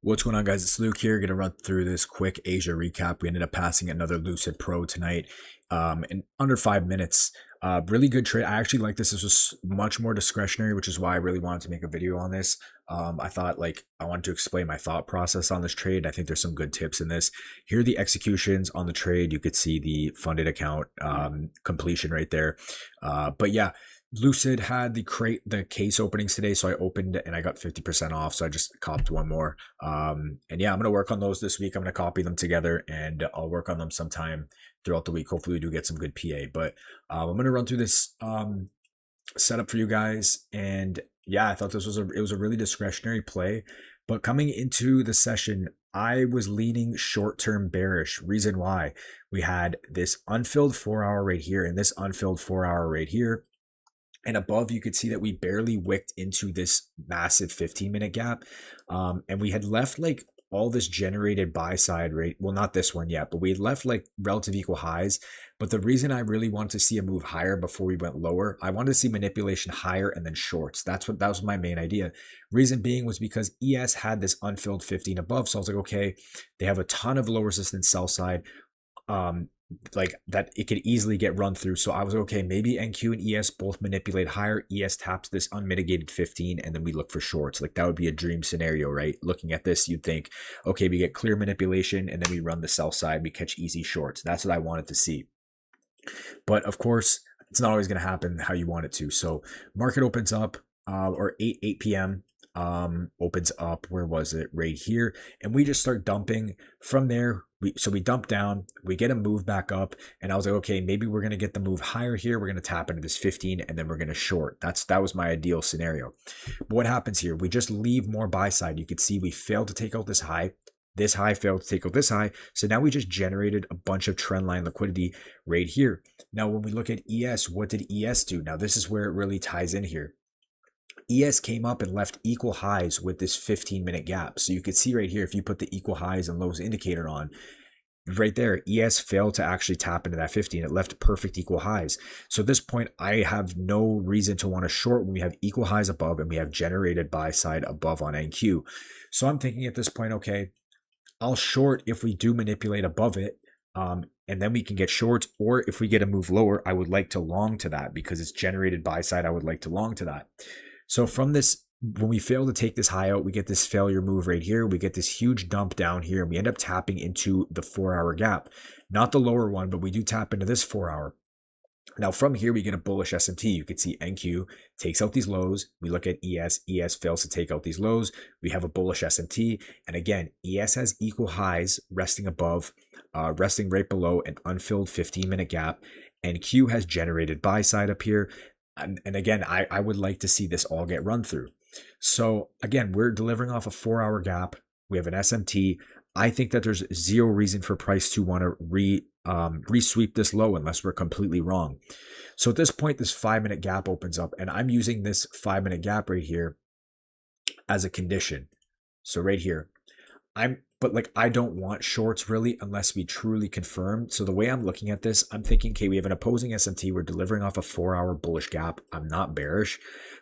What's going on, guys? It's Luke here. Going to run through this quick Asia recap. We ended up passing another Lucid Pro tonight in under 5 minutes. Really good trade. I actually like this. This was much more discretionary, which is why I really wanted to make a video on this. I thought I wanted to explain my thought process on this trade. I think there's some good tips in this. Here are the executions on the trade. You could see the funded account completion right there. But yeah, Lucid had the case openings today, so I opened and I got 50% off. So I just copped one more. And yeah, I'm gonna work on those this week. I'm gonna copy them together and I'll work on them sometime throughout the week. Hopefully, we do get some good PA. But I'm gonna run through this setup for you guys. And yeah, I thought it was a really discretionary play. But coming into the session, I was leaning short term bearish. Reason why: we had this unfilled 4 hour right here and this unfilled 4 hour right here. And above, you could see that we barely wicked into this massive 15-minute gap. And we had left like all this generated buy side rate. Well, not this one yet, but we had left like relative equal highs. But the reason I really wanted to see a move higher before we went lower, I wanted to see manipulation higher and then shorts. That was my main idea. Reason being was because ES had this unfilled 15 above. So I was like, okay, they have a ton of low resistance sell side. Like that it could easily get run through. So I was okay, maybe NQ and ES both manipulate higher. ES taps this unmitigated 15 and then we look for shorts. Like that would be a dream scenario, right? Looking at this, you'd think, okay, we get clear manipulation and then we run the sell side, we catch easy shorts. That's what I wanted to see. But of course, it's not always going to happen how you want it to. So market opens up or 8 p.m. Opens up, where was it, right here, and we just start dumping from there. We dump down, we get a move back up, and I was like, okay, maybe we're going to get the move higher here, we're going to tap into this 15 and then we're going to short. That was my ideal scenario. But what happens here, we just leave more buy side. You could see we failed to take out this high. This high failed to take out this high. So now we just generated a bunch of trend line liquidity right here. Now, when we look at ES, what did ES do? Now, this is where it really ties in here. ES came up and left equal highs with this 15-minute gap. So you could see right here, if you put the equal highs and lows indicator on, right there, ES failed to actually tap into that 15. It left perfect equal highs. So at this point, I have no reason to want to short when we have equal highs above and we have generated buy side above on NQ. So I'm thinking at this point, okay, I'll short if we do manipulate above it. And then we can get shorts, or if we get a move lower, I would like to long to that because it's generated buy side. I would like to long to that. So from this, when we fail to take this high out, we get this failure move right here. We get this huge dump down here, and we end up tapping into the 4 hour gap. Not the lower one, but we do tap into this 4 hour. Now from here, we get a bullish SMT. You can see NQ takes out these lows. We look at ES. ES fails to take out these lows. We have a bullish SMT. And again, ES has equal highs resting above, resting right below an unfilled 15-minute gap. And Q has generated buy side up here. And again, I would like to see this all get run through. So again, we're delivering off a 4 hour gap. We have an SMT. I think that there's zero reason for price to want to re-sweep this low unless we're completely wrong. So at this point, this 5-minute gap opens up, and I'm using this 5-minute gap right here as a condition. So right here, but like I don't want shorts really unless we truly confirm. So the way I'm looking at this, I'm thinking, okay, we have an opposing SMT. We're delivering off a 4 hour bullish gap. I'm not bearish,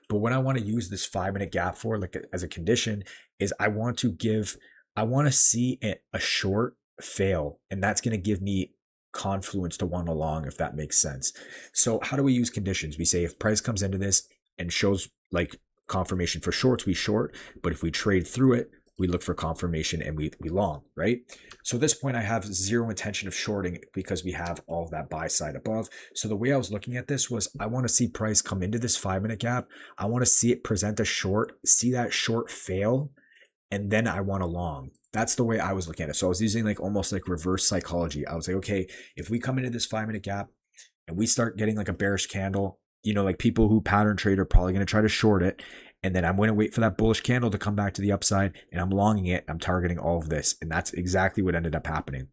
but what I want to use this 5-minute gap for, like as a condition, is I want to see a short fail, and that's going to give me confluence to one along, if that makes sense. So how do we use conditions? We say if price comes into this and shows like confirmation for shorts, we short, but if we trade through it, we look for confirmation and we long, right? So at this point, I have zero intention of shorting because we have all of that buy side above. So the way I was looking at this was I want to see price come into this 5-minute gap. I want to see it present a short, see that short fail, and then I want a long. That's the way I was looking at it. So I was using like almost like reverse psychology. I was like, okay, if we come into this 5-minute gap and we start getting like a bearish candle, like people who pattern trade are probably going to try to short it. And then I'm going to wait for that bullish candle to come back to the upside, and I'm longing it. I'm targeting all of this. And that's exactly what ended up happening.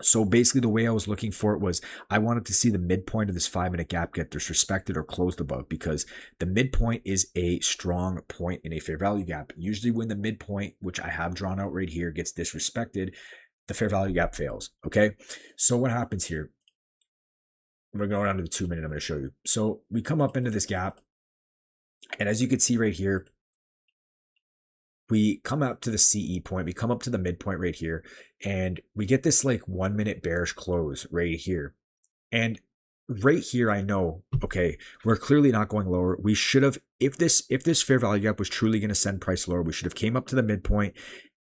So basically the way I was looking for it was I wanted to see the midpoint of this 5-minute gap get disrespected or closed above, because the midpoint is a strong point in a fair value gap. Usually when the midpoint, which I have drawn out right here, gets disrespected, the fair value gap fails. Okay. So what happens here? We're going down to the 2-minute. I'm going to show you. So we come up into this gap. And as you can see right here, we come up to the CE point, we come up to the midpoint right here, and we get this like 1 minute bearish close right here. And right here, I know, okay, we're clearly not going lower. We should have, if this fair value gap was truly going to send price lower, we should have came up to the midpoint,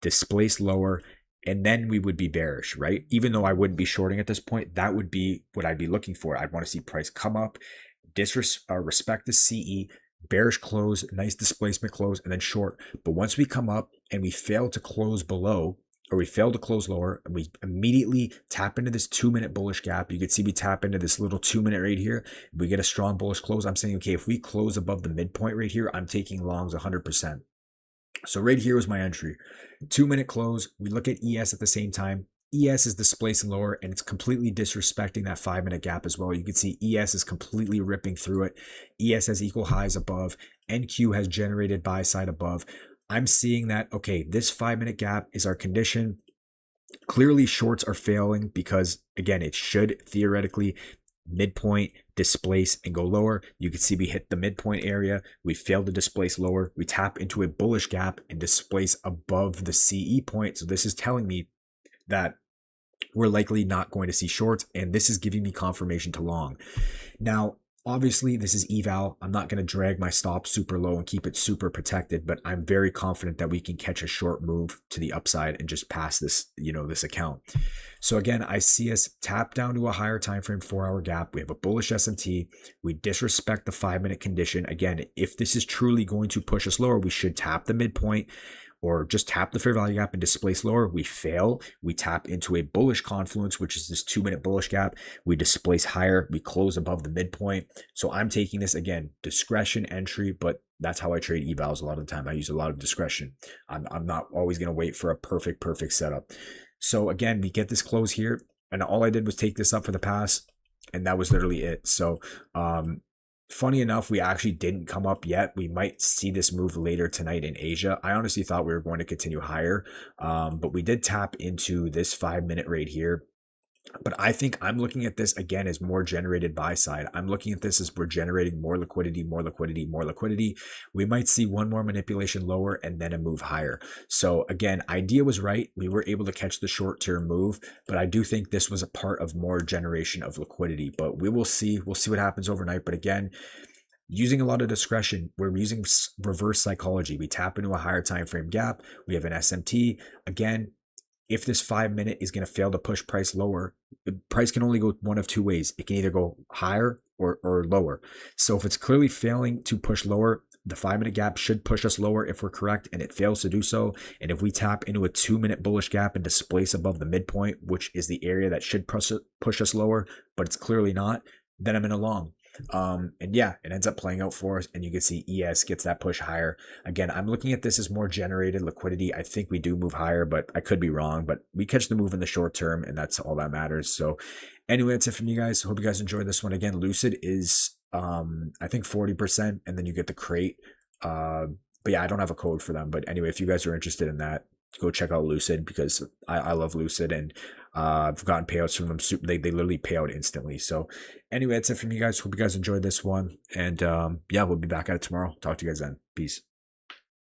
displaced lower, and then we would be bearish, right? Even though I wouldn't be shorting at this point, that would be what I'd be looking for. I'd want to see price come up, respect the CE, bearish close, nice displacement close, and then short. But once we come up and we fail to close below, or we fail to close lower, and we immediately tap into this 2 minute bullish gap. You can see we tap into this little 2 minute right here. We get a strong bullish close. I'm saying, okay, if we close above the midpoint right here, I'm taking longs 100%. So right here was my entry. 2 minute close. We look at ES at the same time. ES is displacing lower, and it's completely disrespecting that 5 minute gap as well. You can see ES is completely ripping through it. ES has equal highs above. NQ has generated buy side above. I'm seeing that, okay, this 5 minute gap is our condition. Clearly shorts are failing because, again, it should theoretically midpoint, displace, and go lower. You can see we hit the midpoint area. We failed to displace lower. We tap into a bullish gap and displace above the CE point. So this is telling me that we're likely not going to see shorts, and this is giving me confirmation to long. Now, obviously, this is eval. I'm not going to drag my stop super low and keep it super protected, but I'm very confident that we can catch a short move to the upside and just pass this, this account. So again, I see us tap down to a higher time frame 4-hour gap. We have a bullish SMT. We disrespect the 5-minute condition. Again, if this is truly going to push us lower, we should tap the midpoint or just tap the fair value gap and displace lower. We fail. We tap into a bullish confluence, which is this 2-minute bullish gap. We displace higher. We close above the midpoint. So I'm taking this, again, discretion entry, but that's how I trade evals a lot of the time. I use a lot of discretion. I'm not always going to wait for a perfect setup. So again, we get this close here, and all I did was take this up for the pass, and that was literally it. So funny enough, we actually didn't come up yet. We might see this move later tonight in Asia. I honestly thought we were going to continue higher, but we did tap into this 5-minute right here. But I think I'm looking at this again as more generated buy side. I'm looking at this as we're generating more liquidity, more liquidity, more liquidity. We might see one more manipulation lower and then a move higher. So again, idea was right. We were able to catch the short-term move, but I do think this was a part of more generation of liquidity. But we will see. We'll see what happens overnight. But again, using a lot of discretion, we're using reverse psychology. We tap into a higher time frame gap. We have an SMT. Again, if this 5-minute is going to fail to push price lower, price can only go one of two ways. It can either go higher or lower. So if it's clearly failing to push lower, the 5-minute gap should push us lower if we're correct, and it fails to do so. And if we tap into a 2-minute bullish gap and displace above the midpoint, which is the area that should push us lower, but it's clearly not, then I'm in a long. And yeah, it ends up playing out for us, and you can see ES gets that push higher. Again, I'm looking at this as more generated liquidity. I think we do move higher, but I could be wrong, but we catch the move in the short term, and that's all that matters. So anyway, that's it from you guys. Hope you guys enjoyed this one. Again, Lucid is I think 40%, and then you get the crate. But yeah, I don't have a code for them, but anyway, if you guys are interested in that, go check out Lucid, because I love Lucid, and I've gotten payouts from them. They literally pay out instantly. So anyway, that's it from you guys. Hope you guys enjoyed this one, and yeah, we'll be back at it tomorrow. Talk to you guys then. Peace.